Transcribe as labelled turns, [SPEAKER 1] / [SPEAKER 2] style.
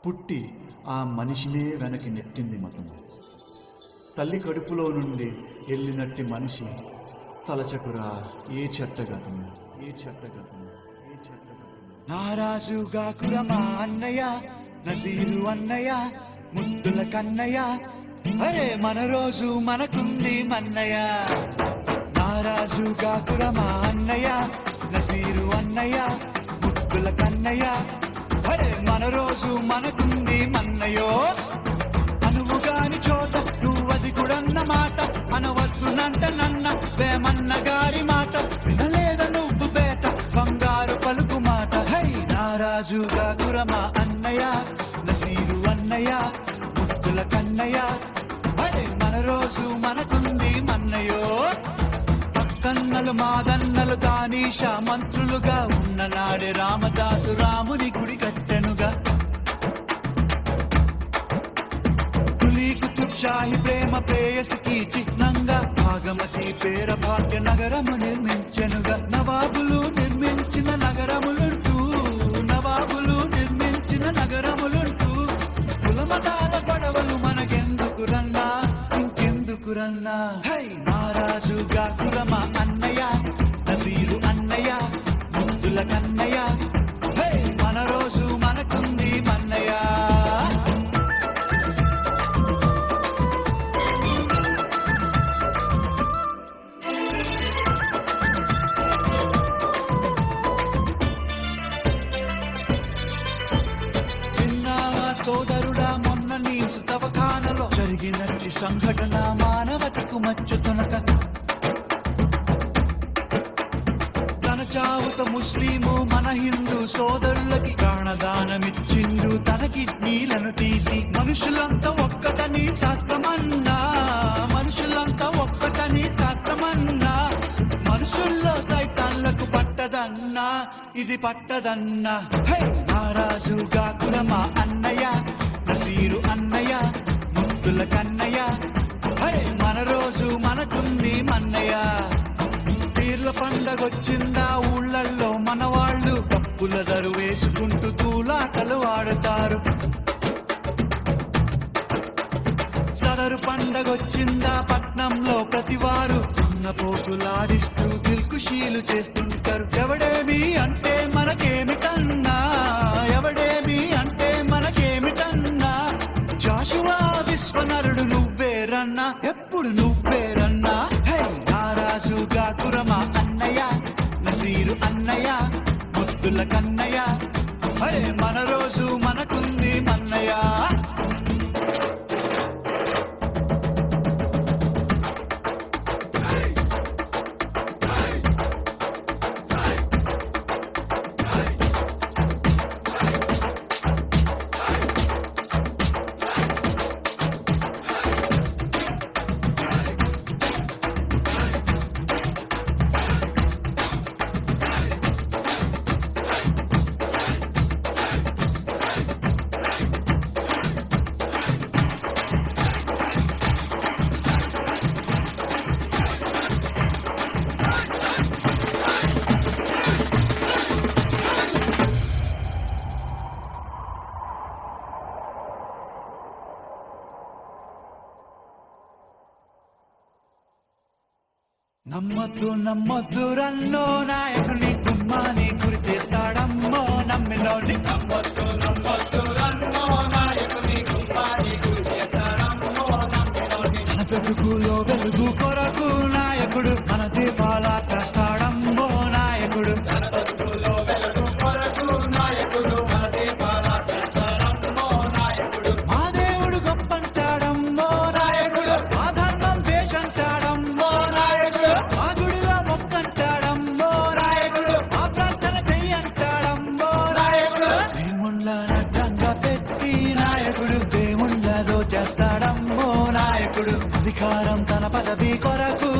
[SPEAKER 1] పుట్టి ఆ మనిషినే వెనక్కి నెట్టింది మతము. తల్లి కడుపులో నుండి వెళ్ళినట్టి మనిషి తలచకురా ఏ చెట్టగతము, ఏ చెట్టగతము, ఏ చెట్టగతము.
[SPEAKER 2] నారాజుగా కురమా అన్నయ్య, నసీరు అన్నయ్య, ముద్దుల కన్నయ్య, అరే మన రోజు మనకుంది మన్నయ్య. నారాజుగా కురమా అన్నయ్య, నసీరు అన్నయ్య, ముద్దుల కన్నయ్య, అరే మన రోజు మనకుంది మన్నయ్యో. అనువు గాని చోట నువ్వది కూడన్న మాట, అనవద్దునంట నన్న వేమన్న గారి మాట, వినలేద నువ్వు బేట బంగారు పలుకు మాట. హై నారాజుగా కురమా అన్నయ్య, నసీరు అన్నయ్య, ముద్దుల కన్నయ్య, అరే మన రోజు మనకుంది మన్నయ్యో. కన్నలు మాదన్నలు దానీష మంత్రులుగా ఉన్న నాడే రామదాసు రాముని గుడి కట్టెనుగా. కులీ కుతుబ్ షాహి ప్రేమ ప్రేయసికి చిహ్నంగా భాగమతి పేర భాగ్య నగరము నిర్మించెనుగా. నవాబులు నిర్మించిన నగరములుంటూ, నవాబులు నిర్మించిన నగరములుంటూ, కులమతాల గొడవలు మనకెందుకురన్నా, ఇంకెందుకురన్నా. హై నారాజుగా కురమా అన్నయ్య, నసీరు అన్నయ్య, ముద్దుల కన్నయ్య, హై మన రోజు మనకుంది మన్నయ్య. విన్నావా సోదరుడా మొన్న నీ తవఖానలో జరిగినట్టి సంఘటన, మానవతకు మచ్చుతునక. తన చావుత ముస్లిము మన హిందూ సోదరులకి ప్రాణదానమిచ్చిండు, తన కిడ్నీలను తీసి. మనుషులంతా ఒక్కటని శాస్త్రమన్నా, మనుషులంతా ఒక్కటని శాస్త్రమన్నా, మనుషుల్లో సైతాన్లకు పట్టదన్నా, ఇది పట్టదన్నా. హై నారాజుగా కురమా అన్నయ్య, నసీరు అన్నయ్య, ముద్దుల కన్నయ్య, హై మన రోజు మనకుంది మన్నయ్య. పీర్ల పండగొచ్చిందా ఊళ్ళల్లో మన వాళ్ళు డప్పుల దరు వేసుకుంటూ తూలాటలు ఆడుతారు. సదరు పండగొచ్చిందా పట్నంలో ప్రతివారు దున్నపోతులాడిస్తూ దిల్కుషీలు చేస్తుంటారు. ఎవడేమి అంటే మనకేమిటన్నా, ఎవడేమి అంటే మనకేమిటన్నా, జాషువా విశ్వనరుడు నువ్వేరన్నా, ఎప్పుడు నువ్వేరన్నా. హై నారాజుగా కురమా అన్నయ్య, నసీరు అన్నయ్య, ముద్దుల కన్నయ్య, అరే మన రోజు మనకుంది మన్నయ్య. నమ్మద్దు నమ్మద్దు రన్నో నాయకుని గుమ్మాని గురి చేస్తాడమ్మో నమ్మినోని. నమ్మద్దు నమ్మద్దు రన్నో నాయకుని గుమ్మాని గురి చేస్తాడమ్మో నమ్మినోని. మన బ్రతుకులో వెలుగు కొరకు నాయకుడు మన దీపాల కాస్తాడమ్మో నాయకుడు. మన బ్రతుకులో వెలుగు కొరకు నాయకుడు మన దీపాల కాస్తాడమ్మో నాయకుడు. మా దేవుడు గొప్పంటాడమ్మో నాయకుడు, మా ధర్మం వేషంటాడమ్మో నాయకుడు, మా గుడిలో మొక్కంటాడమ్మో నాయకుడు, మా ప్రార్థన చెయ్యంటాడమ్మో నాయకుడు. దేవుళ్ళ నడ్డంగా పెట్టి నాయకుడు దేవుళ్ళదో చేస్తాడమ్మో నాయకుడు. అధికారం తన పదవి కొరకు